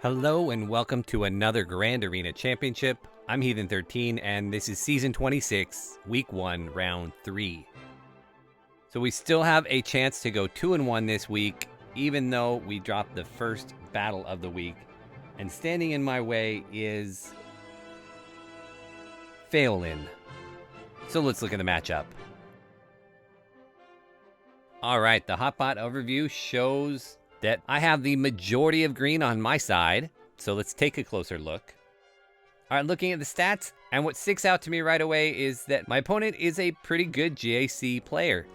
Hello and welcome to another Grand Arena Championship. I'm Heathen13 and this is Season 26, Week 1, Round 3. So we still have a chance to go 2-1 this week, even though we dropped the first battle of the week. And standing in my way is Phelan. So let's look at the matchup. Alright, the Hotbot overview shows that I have the majority of green on my side, so let's take a closer look. Alright, looking at the stats, and what sticks out to me right away is that my opponent is a pretty good GAC player.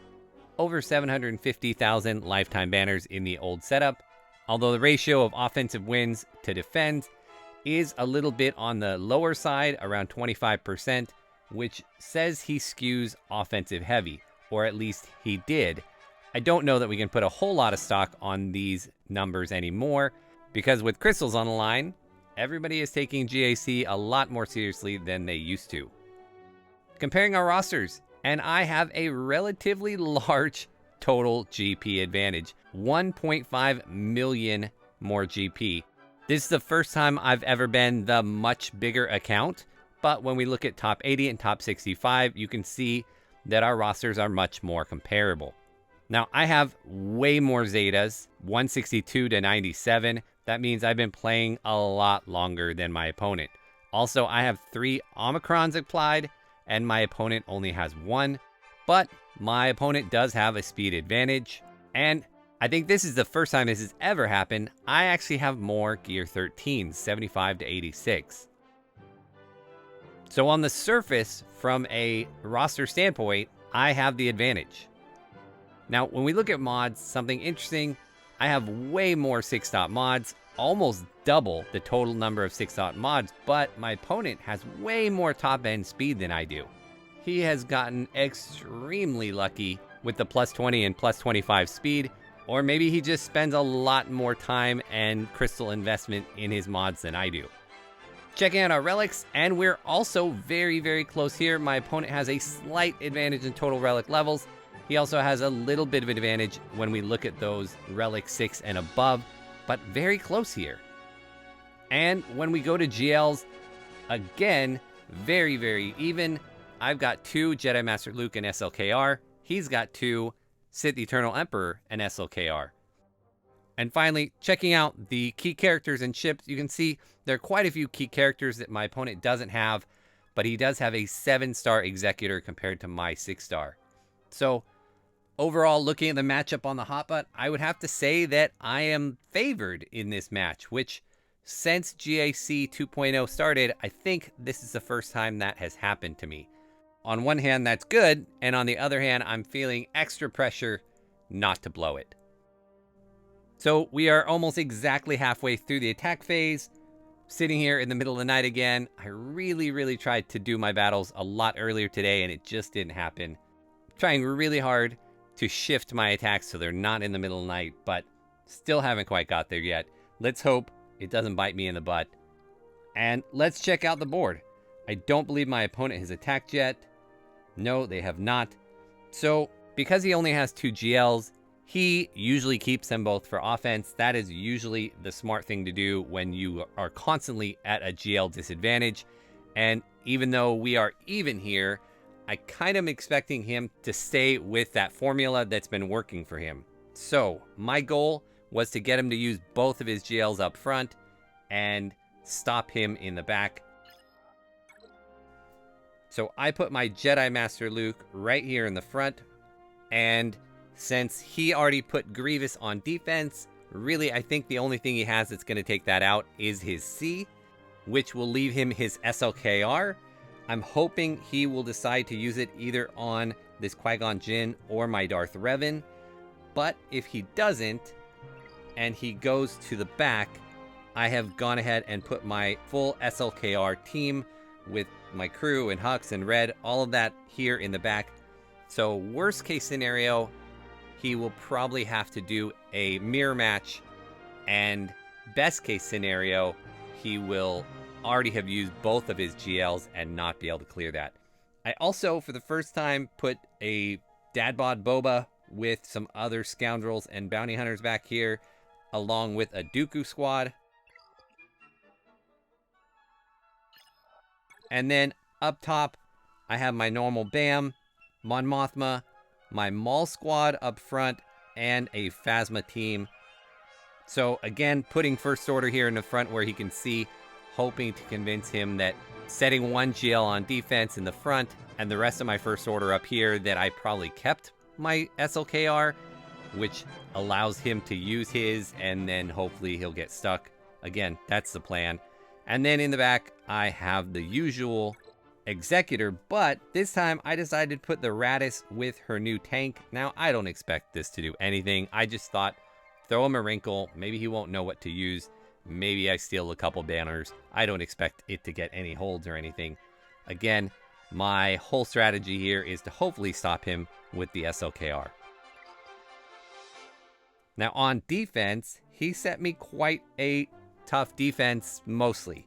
Over 750,000 lifetime banners in the old setup, although the ratio of offensive wins to defend is a little bit on the lower side, around 25%, which says he skews offensive heavy, or at least he did. I don't know that we can put a whole lot of stock on these numbers anymore, because with crystals on the line, everybody is taking GAC a lot more seriously than they used to. Comparing our rosters, and I have a relatively large total GP advantage, 1.5 million more GP. This is the first time I've ever been the much bigger account, but when we look at top 80 and top 65, you can see that our rosters are much more comparable. Now, I have way more Zetas, 162 to 97. That means I've been playing a lot longer than my opponent. Also, I have 3 Omicrons applied, and my opponent only has 1. But my opponent does have a speed advantage, and I think this is the first time this has ever happened. I actually have more Gear 13, 75 to 86. So on the surface, from a roster standpoint, I have the advantage. Now, when we look at mods, something interesting, I have way more 6-dot mods, almost double the total number of 6-dot mods, but my opponent has way more top-end speed than I do. He has gotten extremely lucky with the plus 20 and plus 25 speed, or maybe he just spends a lot more time and crystal investment in his mods than I do. Checking out our relics, and we're also very, very close here. My opponent has a slight advantage in total relic levels. He also has a little bit of an advantage when we look at those Relic 6 and above, but very close here. And when we go to GLs, again, very, very even. I've got 2 Jedi Master Luke and SLKR. He's got 2 Sith Eternal Emperor and SLKR. And finally, checking out the key characters and ships, you can see there are quite a few key characters that my opponent doesn't have, but he does have a 7-star Executor compared to my 6-star. So, overall, looking at the matchup on the Hotbot, I would have to say that I am favored in this match, which since GAC 2.0 started, I think this is the first time that has happened to me. On one hand, that's good, and on the other hand, I'm feeling extra pressure not to blow it. So we are almost exactly halfway through the attack phase, sitting here in the middle of the night again. I really tried to do my battles a lot earlier today, and it just didn't happen. Trying really hard to shift my attacks so they're not in the middle of the night, but still haven't quite got there yet. Let's hope it doesn't bite me in the butt. And let's check out the board. I don't believe my opponent has attacked yet. No, they have not. So, because he only has 2 GLs, he usually keeps them both for offense. That is usually the smart thing to do when you are constantly at a GL disadvantage. And even though we are even here, I kind of am expecting him to stay with that formula that's been working for him. So my goal was to get him to use both of his GLs up front and stop him in the back. So I put my Jedi Master Luke right here in the front. And since he already put Grievous on defense, really I think the only thing he has that's going to take that out is his C, which will leave him his SLKR. I'm hoping he will decide to use it either on this Qui-Gon Jinn or my Darth Revan. But if he doesn't, and he goes to the back, I have gone ahead and put my full SLKR team with my crew and Hux and Red, all of that here in the back. So worst case scenario, he will probably have to do a mirror match. And best case scenario, he will already have used both of his GLs and not be able to clear that. I also, for the first time, put a Dadbod Boba with some other scoundrels and bounty hunters back here, along with a Dooku squad. And then up top, I have my normal Bam, Mon Mothma, my Maul squad up front, and a Phasma team. So again, putting First Order here in the front where he can see, hoping to convince him that setting one GL on defense in the front and the rest of my First Order up here, that I probably kept my SLKR, which allows him to use his, and then hopefully he'll get stuck. Again, that's the plan. And then in the back, I have the usual Executor, but this time I decided to put the Radis with her new tank. Now, I don't expect this to do anything. I just thought, throw him a wrinkle. Maybe he won't know what to use. Maybe I steal a couple banners. I don't expect it to get any holds or anything. Again, my whole strategy here is to hopefully stop him with the SLKR. Now on defense, he set me quite a tough defense mostly.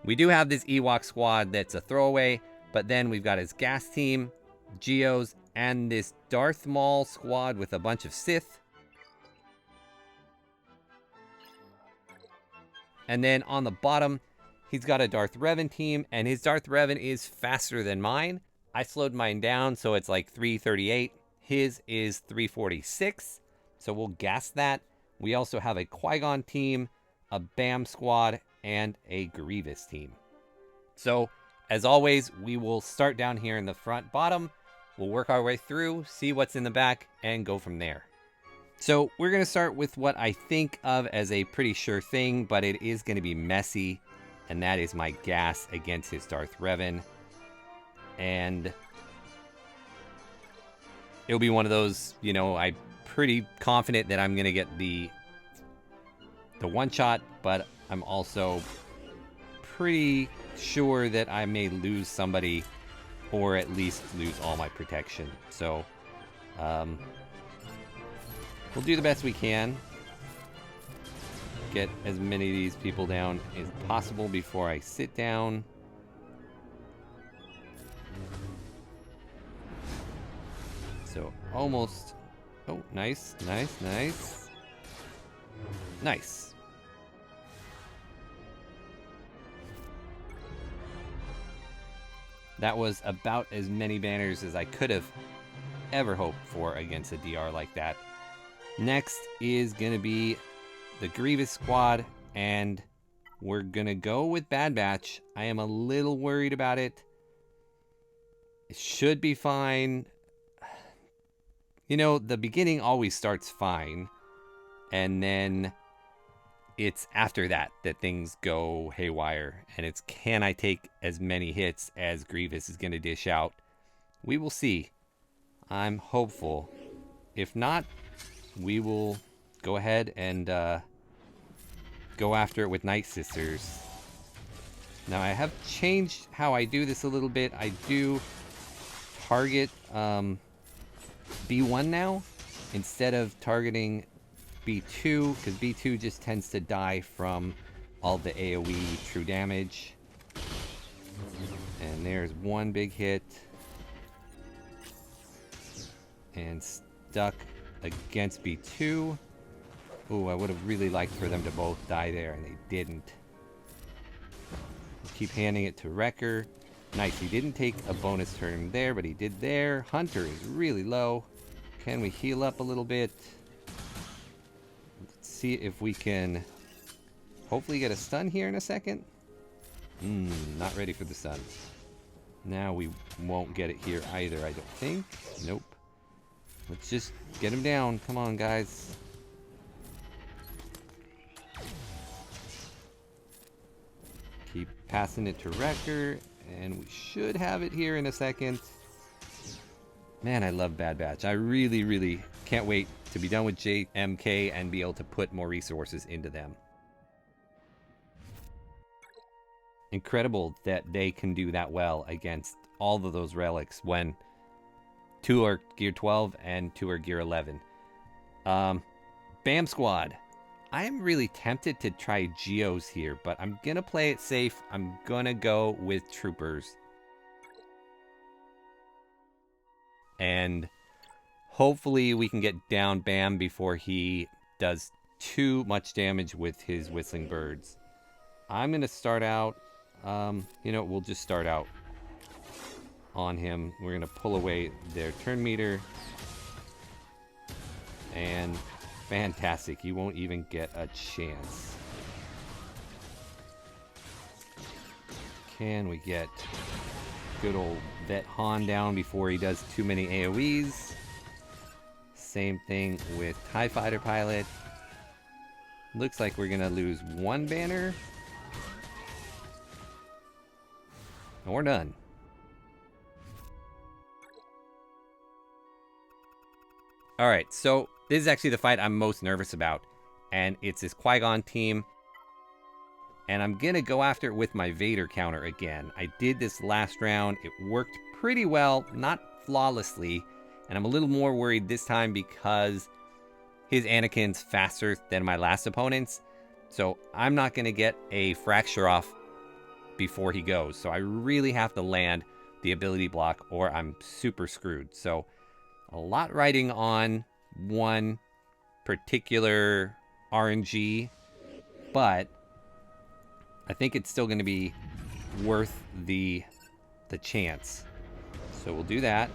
We do have this Ewok squad that's a throwaway, but then we've got his gas team, Geos, and this Darth Maul squad with a bunch of Sith. And then on the bottom, he's got a Darth Revan team, and his Darth Revan is faster than mine. I slowed mine down, so it's like 338. His is 346, so we'll gas that. We also have a Qui-Gon team, a BAM squad, and a Grievous team. So, as always, we will start down here in the front bottom. We'll work our way through, see what's in the back, and go from there. So, we're going to start with what I think of as a pretty sure thing, but it is going to be messy, and that is my gas against his Darth Revan. And it'll be one of those, you know, I'm pretty confident that I'm going to get the one shot, but I'm also pretty sure that I may lose somebody, or at least lose all my protection. So, we'll do the best we can. Get as many of these people down as possible before I sit down. So, almost... Oh, nice, nice, nice. Nice. That was about as many banners as I could have ever hoped for against a DR like that. Next is going to be the Grievous squad, and we're going to go with Bad Batch. I am a little worried about it. It should be fine. You know, the beginning always starts fine, and then it's after that that things go haywire, and it's, can I take as many hits as Grievous is going to dish out? We will see. I'm hopeful. If not, we will go ahead and go after it with Night Sisters. Now, I have changed how I do this a little bit. I do target B1 now instead of targeting B2, because B2 just tends to die from all the AoE true damage. And there's one big hit. And stuck against B2. Ooh, I would have really liked for them to both die there, and they didn't. Keep handing it to Wrecker. Nice, he didn't take a bonus turn there, but he did there. Hunter is really low. Can we heal up a little bit? See if we can hopefully get a stun here in a second. Not ready for the stun. Now we won't get it here either, I don't think. Nope. Let's just get him down. Come on, guys. Keep passing it to Wrecker, and we should have it here in a second. Man, I love Bad Batch. I really, really can't wait to be done with JMK and be able to put more resources into them. Incredible that they can do that well against all of those relics when 2 are gear 12 and 2 are gear 11. BAM squad. I am really tempted to try Geos here, but I'm going to play it safe. I'm going to go with Troopers. And hopefully we can get down Bam before he does too much damage with his Whistling Birds. I'm going to start out You know, we'll just start out on him. We're going to pull away their turn meter. And fantastic. He won't even get a chance. Can we get good old Vet Han down before he does too many AoEs? Same thing with TIE Fighter Pilot. Looks like we're going to lose one banner. And we're done. Alright, so this is actually the fight I'm most nervous about. And it's this Qui-Gon team. And I'm going to go after it with my Vader counter again. I did this last round. It worked pretty well, not flawlessly. And I'm a little more worried this time because his Anakin's faster than my last opponent's. So I'm not going to get a fracture off before he goes. So I really have to land the ability block or I'm super screwed. So a lot riding on one particular RNG, but I think it's still going to be worth the chance. So we'll do that.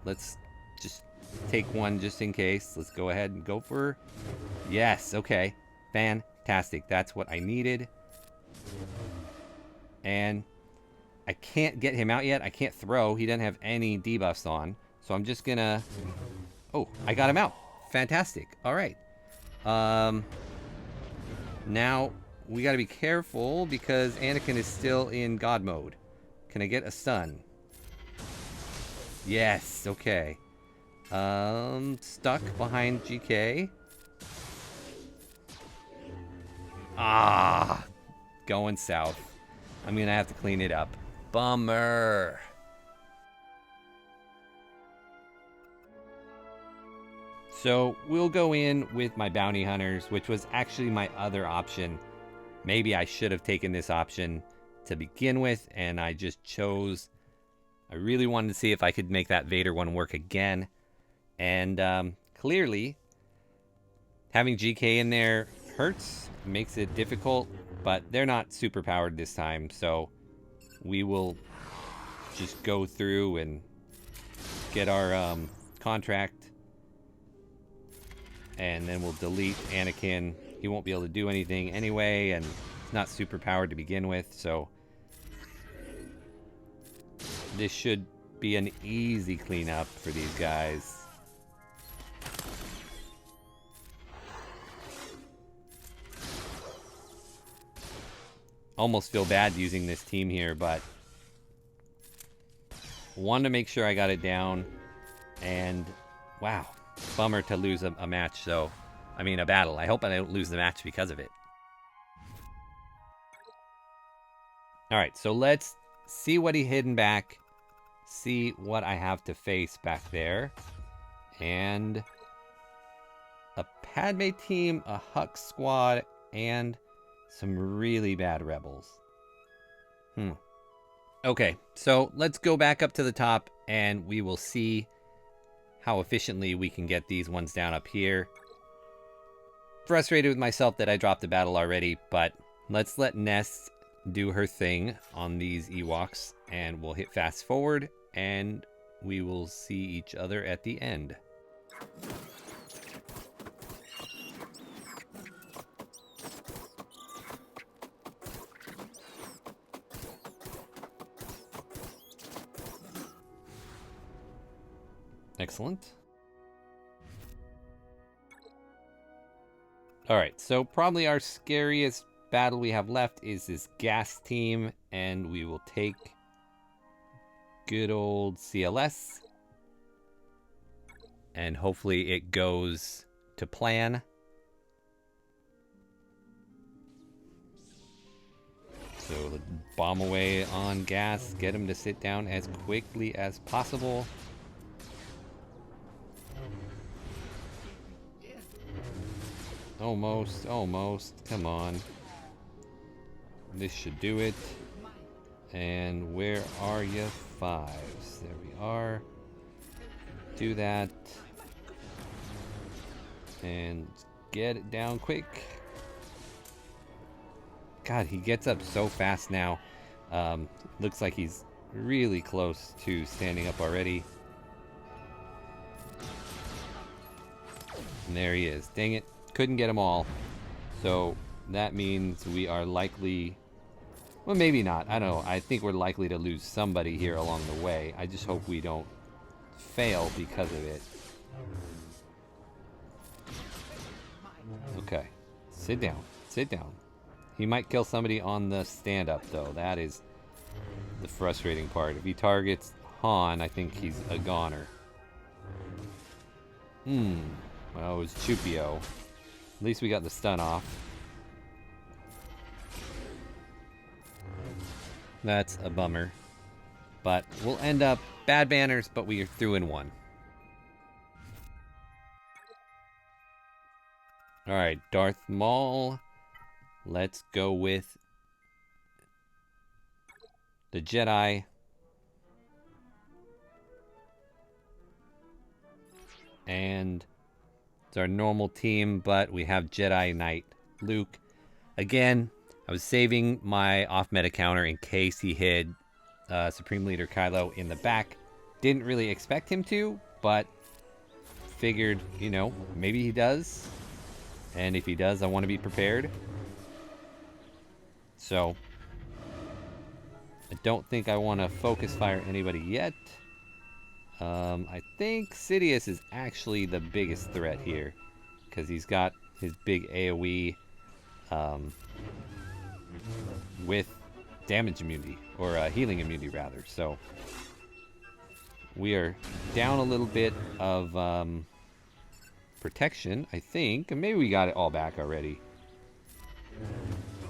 Let's just take one just in case. Let's go ahead and go for... Yes, okay. Fantastic. That's what I needed. And I can't get him out yet. I can't throw. He doesn't have any debuffs on. So I'm just gonna... Oh, I got him out. Fantastic. All right. Now we got to be careful because Anakin is still in God mode. Can I get a stun? Yes. Okay. Stuck behind GK. Ah, going south. I'm gonna have to clean it up. Bummer. So we'll go in with my bounty hunters, which was actually my other option. Maybe I should have taken this option to begin with, and I just chose... I really wanted to see if I could make that Vader one work again. And clearly, having GK in there hurts, makes it difficult, but they're not super powered this time, so we will just go through and get our contract. And then we'll delete Anakin. He won't be able to do anything anyway, and he's not super powered to begin with, so this should be an easy cleanup for these guys. Almost feel bad using this team here, but wanted to make sure I got it down, and wow. Bummer to lose a match, so... I mean, a battle. I hope I don't lose the match because of it. Alright, so let's see what he hidden back. See what I have to face back there. And... a Padme team, a Hux squad, and some really bad rebels. Okay, so let's go back up to the top, and we will see... how efficiently we can get these ones down up here. Frustrated with myself that I dropped the battle already, but let's let Nest do her thing on these Ewoks, and we'll hit fast forward, and we will see each other at the end. Excellent. Alright, so probably our scariest battle we have left is this gas team, and we will take good old CLS. And hopefully it goes to plan. So bomb away on gas, get him to sit down as quickly as possible. Almost, almost. Come on. This should do it. And where are you? Fives. There we are. Do that. And get it down quick. God, he gets up so fast now. Looks like he's really close to standing up already. And there he is. Dang it. Couldn't get them all. So that means we are likely... Well, maybe not. I don't know. I think we're likely to lose somebody here along the way. I just hope we don't fail because of it. Okay. Sit down. Sit down. He might kill somebody on the stand-up, though. That is the frustrating part. If he targets Han, I think he's a goner. Well, it was Chupio. At least we got the stun off. That's a bummer. But we'll end up bad banners, but we are through in one. Alright, Darth Maul. Let's go with the Jedi. And it's our normal team, but we have Jedi Knight Luke. Again, I was saving my off-meta counter in case he hid Supreme Leader Kylo in the back. Didn't really expect him to, but figured, you know, maybe he does. And if he does, I want to be prepared. So, I don't think I want to focus fire anybody yet. I think Sidious is actually the biggest threat here, because he's got his big AoE with damage immunity, or healing immunity rather. So we are down a little bit of protection, I think, and maybe we got it all back already.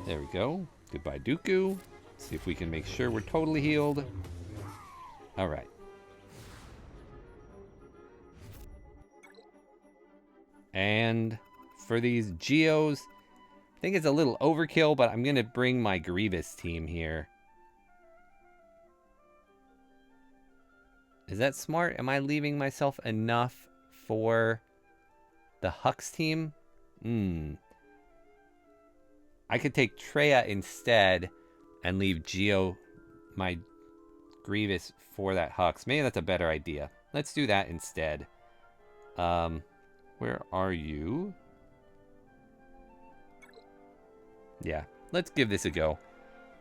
There we go. Goodbye, Dooku. Let's see if we can make sure we're totally healed. All right. And for these Geos, I think it's a little overkill, but I'm going to bring my Grievous team here. Is that smart? Am I leaving myself enough for the Hux team? I could take Traya instead and leave my Grievous for that Hux. Maybe that's a better idea. Let's do that instead. Where are you? Yeah, let's give this a go.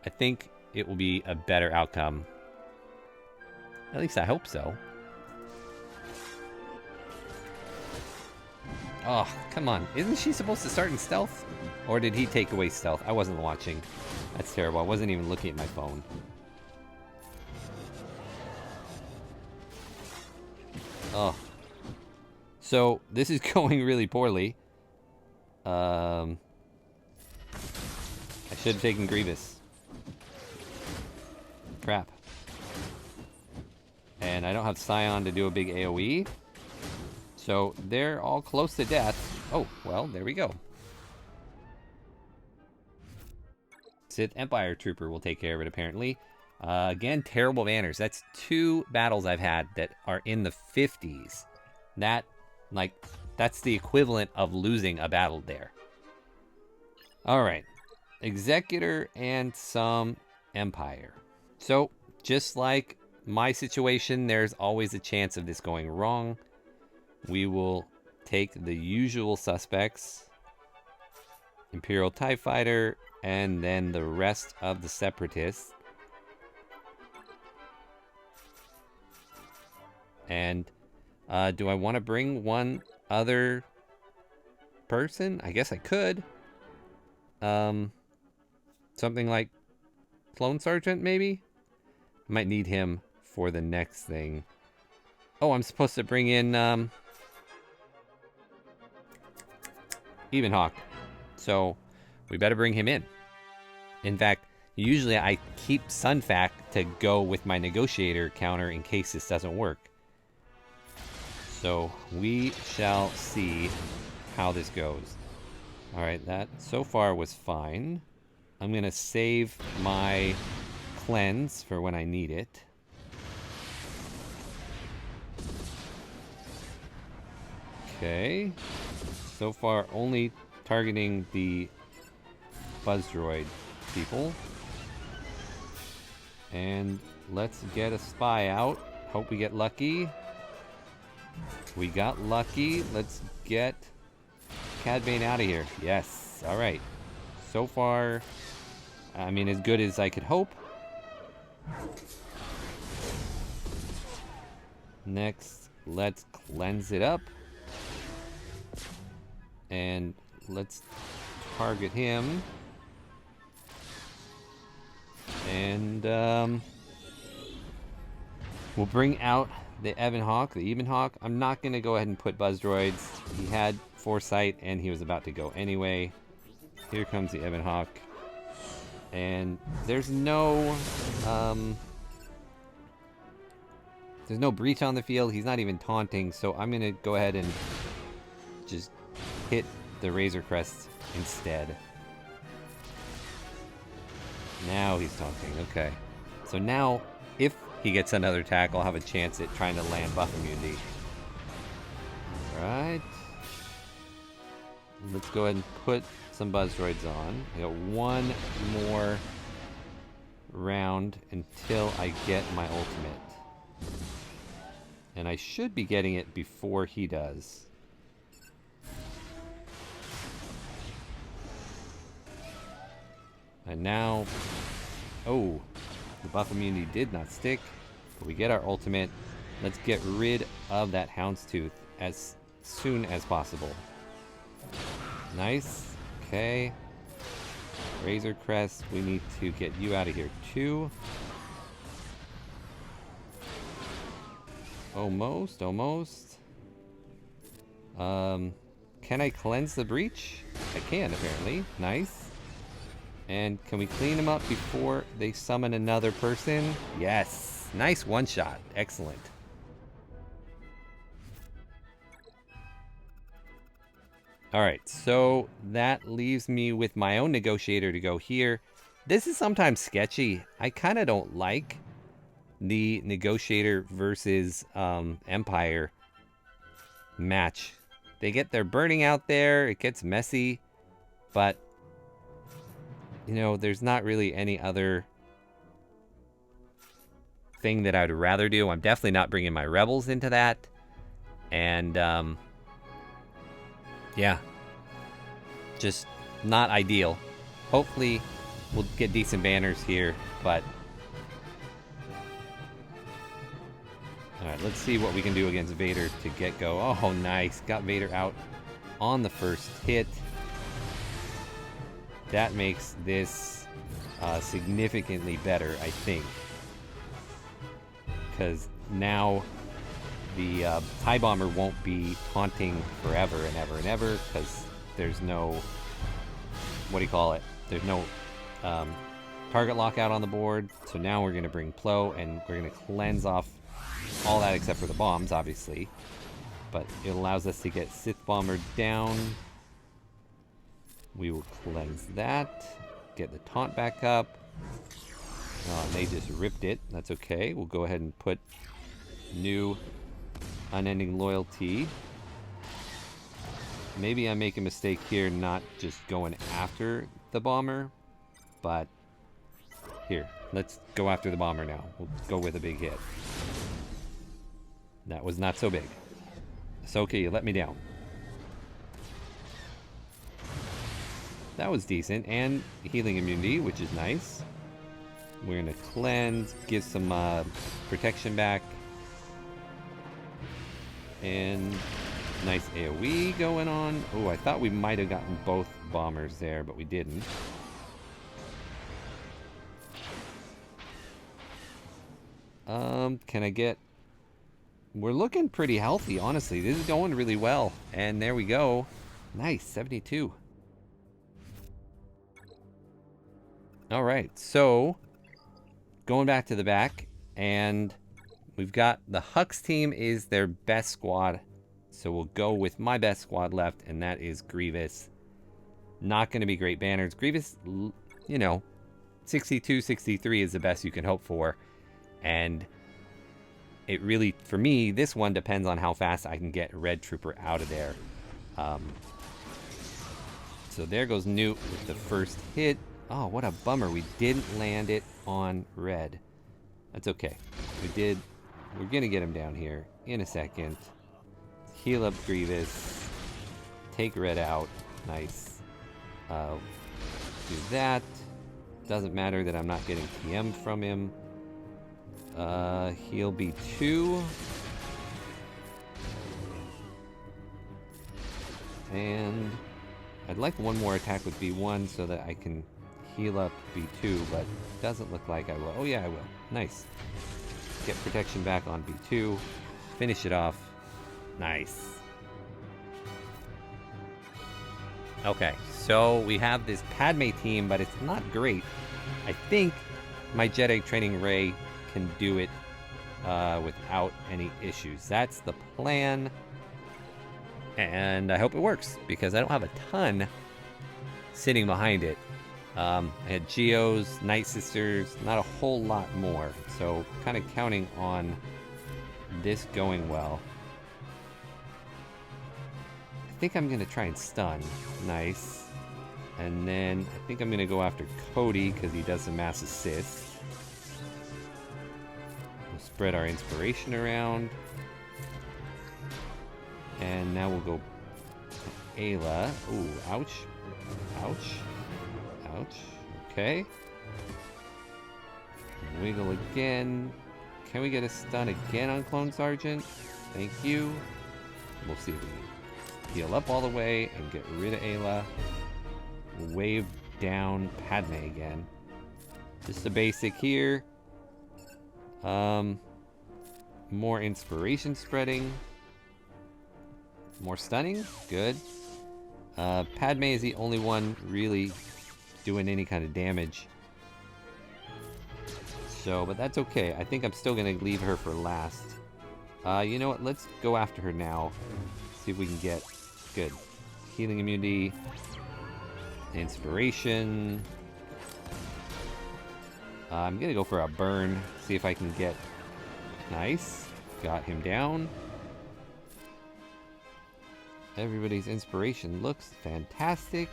I think it will be a better outcome. At least I hope so. Oh, come on. Isn't she supposed to start in stealth? Or did he take away stealth? I wasn't watching. That's terrible. I wasn't even looking at my phone. Oh. So, this is going really poorly. I should have taken Grievous. Crap. And I don't have Scion to do a big AoE. So, they're all close to death. Oh, well, there we go. Sith Empire Trooper will take care of it, apparently. Again, terrible banners. That's 2 battles I've had that are in the 50s. That's the equivalent of losing a battle there. Alright. Executor and some Empire. So, just like my situation, there's always a chance of this going wrong. We will take the usual suspects. Imperial TIE Fighter, and then the rest of the Separatists. And do I want to bring one other person? I guess I could. Something like Clone Sergeant, maybe? I might need him for the next thing. Oh, I'm supposed to bring in Evenhawk. So we better bring him in. In fact, usually I keep Sunfac to go with my negotiator counter in case this doesn't work. So we shall see how this goes. Alright, that so far was fine. I'm going to save my cleanse for when I need it. Okay. So far only targeting the Buzz Droid people. And let's get a spy out. Hope we get lucky. We got lucky. Let's get Cad Bane out of here. Yes. All right. So far, I mean, as good as I could hope. Next, let's cleanse it up. And let's target him. And we'll bring out the Evenhawk. I'm not going to go ahead and put Buzz Droids. He had foresight and he was about to go anyway. Here comes the Evenhawk. And there's no breach on the field. He's not even taunting, so I'm going to go ahead and just hit the Razor Crest instead. Now he's taunting. Okay. So now, if he gets another attack, I'll have a chance at trying to land buff immunity. Alright. Let's go ahead and put some Buzz Droids on. I got one more round until I get my ultimate. And I should be getting it before he does. And now, oh, the buff immunity did not stick, but we get our ultimate. Let's get rid of that Houndstooth as soon as possible. Nice. Okay. Razor Crest, we need to get you out of here too. Almost. Can I cleanse the breach? I can, apparently. Nice. And can we clean them up before they summon another person? Yes. Nice one shot. Excellent. Alright, so that leaves me with my own negotiator to go here. This is sometimes sketchy. I kind of don't like the negotiator versus Empire match. They get their burning out there. It gets messy. But, you know, there's not really any other thing that I'd rather do. I'm definitely not bringing my rebels into that. And, yeah, just not ideal. Hopefully we'll get decent banners here, but alright, let's see what we can do against Vader to get go. Oh, nice. Got Vader out on the first hit. That makes this significantly better, I think. Because now the TIE Bomber won't be taunting forever and ever and ever, because there's no, what do you call it? There's no target lockout on the board. So now we're going to bring Plo, and we're going to cleanse off all that except for the bombs, obviously. But it allows us to get Sith Bomber down. We will cleanse that. Get the taunt back up. Oh, and they just ripped it. That's okay. We'll go ahead and put new Unending Loyalty. Maybe I make a mistake here not just going after the bomber, but here, let's go after the bomber now. We'll go with a big hit. That was not so big. Ahsoka, you let me down. That was decent, and healing immunity, which is nice. We're gonna cleanse, give some protection back. And nice AoE going on. Oh, I thought we might have gotten both bombers there, but we didn't. Can I get... We're looking pretty healthy, honestly. This is going really well. And there we go. Nice, 72. Alright, so... Going back to the back, and we've got the Hux team is their best squad. So we'll go with my best squad left, and that is Grievous. Not going to be great banners. Grievous, you know, 62, 63 is the best you can hope for. And it really, for me, this one depends on how fast I can get Red Trooper out of there. So there goes Newt with the first hit. Oh, what a bummer. We didn't land it on Red. That's okay. We're gonna get him down here in a second. Heal up Grievous. Take Red out. Nice. Do that. Doesn't matter that I'm not getting TM from him. Heal B2. And I'd like one more attack with B1 so that I can heal up B2, but doesn't look like I will. Oh yeah, I will. Nice. Get protection back on B2. Finish it off. Nice. Okay, so we have this Padme team, but it's not great. I think my Jet Egg Training Ray can do it without any issues. That's the plan. And I hope it works, because I don't have a ton sitting behind it. I had Geos, Night Sisters, not a whole lot more. So kind of counting on this going well. I think I'm going to try and stun. Nice. And then I think I'm going to go after Cody because he does some mass assist. We'll spread our inspiration around. And now we'll go to Ayla. Ooh, ouch. Ouch. Ouch. Okay. Wiggle again. Can we get a stun again on Clone Sergeant? Thank you. We'll see if we can heal up all the way and get rid of Ayla. Wave down Padme again. Just the basic here. More inspiration spreading. More stunning. Good. Padme is the only one really doing any kind of damage. So, but that's okay. I think I'm still going to leave her for last. You know what? Let's go after her now. See if we can get good healing immunity. Inspiration. I'm going to go for a burn. See if I can get... Nice. Got him down. Everybody's inspiration looks fantastic.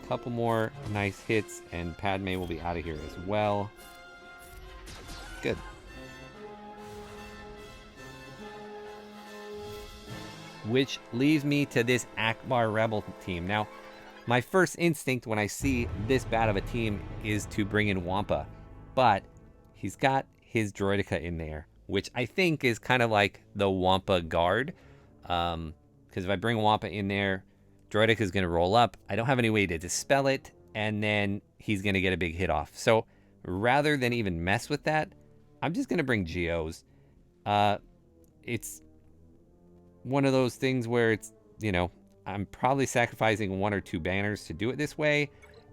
Couple more nice hits and Padme will be out of here as well. Good. Which leaves me to this Akbar Rebel team. Now, my first instinct when I see this bad of a team is to bring in Wampa. But he's got his Droideka in there, which I think is kind of like the Wampa guard. Because if I bring Wampa in there, Droideka is going to roll up. I don't have any way to dispel it, and then he's going to get a big hit off. So rather than even mess with that, I'm just going to bring Geos. It's one of those things where it's, you know, I'm probably sacrificing 1 or 2 banners to do it this way,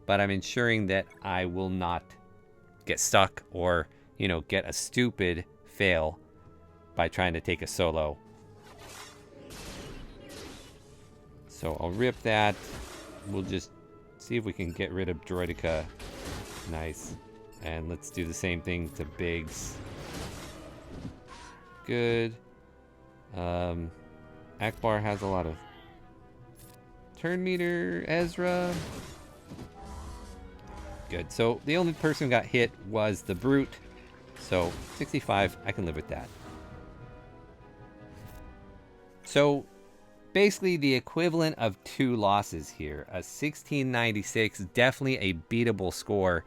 but I'm ensuring that I will not get stuck or, you know, get a stupid fail by trying to take a solo. So I'll rip that. We'll just see if we can get rid of Droideka. Nice. And let's do the same thing to Biggs. Good. Akbar has a lot of turn meter. Ezra. Good. So the only person who got hit was the Brute. So 65, I can live with that. So basically the equivalent of 2 losses here. A 1696, definitely a beatable score.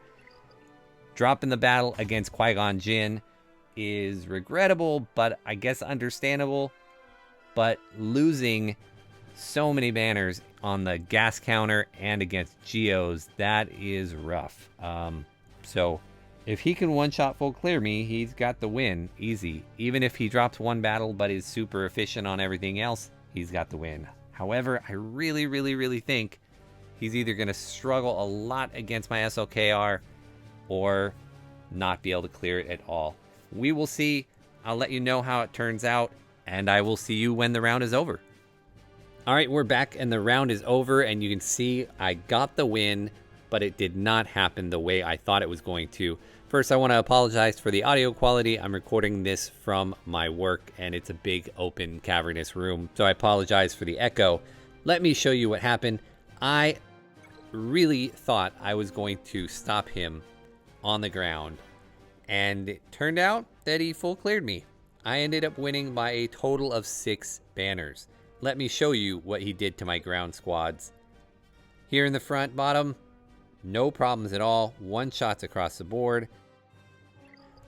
Dropping the battle against Qui-Gon Jinn is regrettable, but I guess understandable. But losing so many banners on the gas counter and against Geos, that is rough. So if he can one-shot full clear me, he's got the win easy. Even if he drops 1 battle but is super efficient on everything else, he's got the win. However, I really think he's either going to struggle a lot against my SLKR or not be able to clear it at all. We will see. I'll let you know how it turns out, and I will see you when the round is over. All right, we're back, and the round is over, and you can see I got the win, but it did not happen the way I thought it was going to. First, I want to apologize for the audio quality. I'm recording this from my work, and it's a big, open, cavernous room, so I apologize for the echo. Let me show you what happened. I really thought I was going to stop him on the ground And it turned out that he full cleared me. I ended up winning by a total of 6 banners. Let me show you what he did to my ground squads. Here in the front bottom, no problems at all. One shots across the board.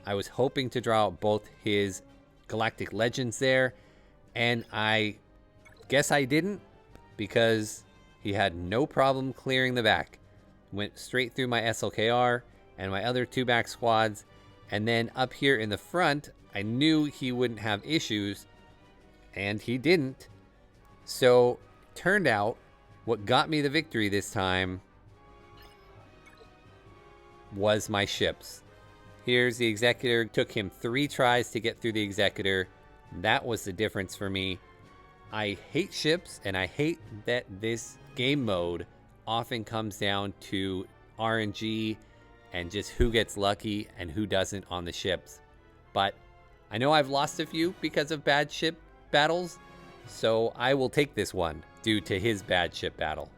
I was hoping to draw out both his Galactic Legends there, and I guess I didn't, because he had no problem clearing the back. Went straight through my SLKR and my other 2 back squads, and then up here in the front, I knew he wouldn't have issues, and he didn't. So, turned out, what got me the victory this time was my ships. Here's the Executor. Took him 3 tries to get through the Executor. That was the difference for me. I hate ships, and I hate that this game mode often comes down to RNG and just who gets lucky and who doesn't on the ships. But I know I've lost a few because of bad ship battles, so I will take this one due to his bad ship battle.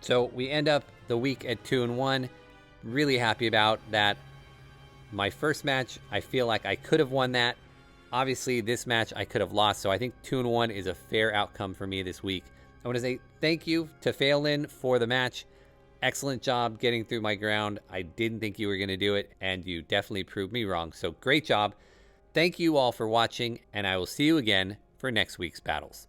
So we end up the week at 2-1. Really happy about that. My first match, I feel like I could have won that. Obviously, this match I could have lost, so I think 2-1 is a fair outcome for me this week. I want to say thank you to Phelan for the match. Excellent job getting through my ground. I didn't think you were going to do it, and you definitely proved me wrong. So great job. Thank you all for watching, and I will see you again for next week's battles.